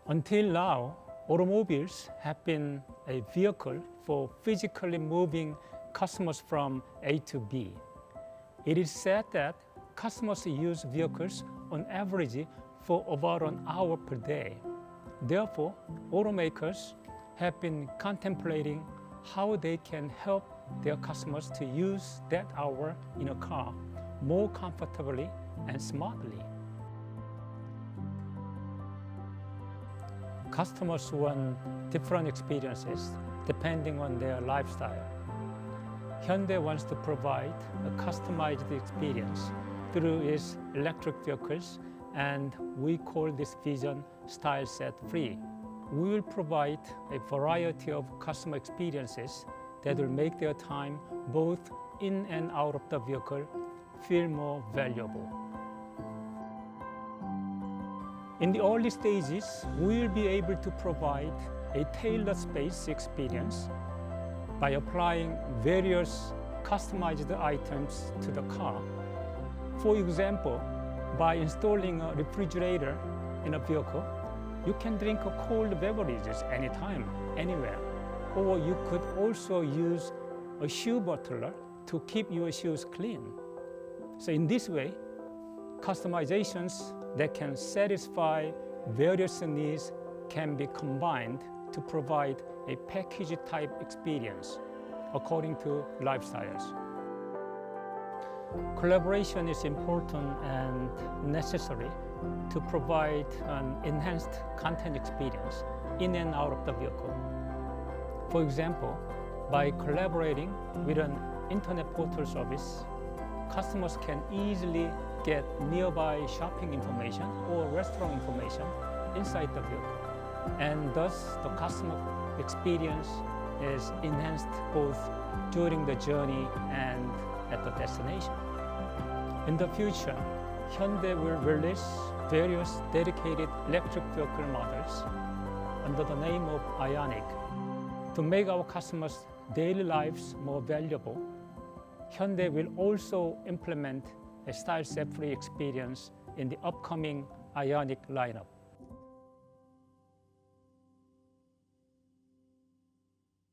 Until now, automobiles have been a vehicle for physically moving customers from A to B. It is said that customers use vehicles on average for about an hour per day. Therefore, automakers have been contemplating how they can help their customers to use that hour in a car more comfortably and smartly. Customers want different experiences depending on their lifestyle. Hyundai wants to provide a customized experience through its electric vehicles, and we call this vision Style Set Free. We will provide a variety of customer experiences that will make their time both in and out of the vehicle feel more valuable. In the early stages, we will be able to provide a tailored space experience by applying various customized items to the car. For example, by installing a refrigerator in a vehicle, you can drink cold beverages anytime, anywhere. Or you could also use a shoe bottler to keep your shoes clean. So in this way, customizations that can satisfy various needs can be combined to provide a package-type experience according to lifestyles. Collaboration is important and necessary to provide an enhanced content experience in and out of the vehicle. For example, by collaborating with an internet portal service, customers can easily get nearby shopping information or restaurant information inside the vehicle. And thus, the customer experience is enhanced both during the journey and at the destination. In the future, Hyundai will release various dedicated electric vehicle models under the name of IONIQ. To make our customers' daily lives more valuable, Hyundai will also implement a style-set-free experience in the upcoming IONIQ lineup.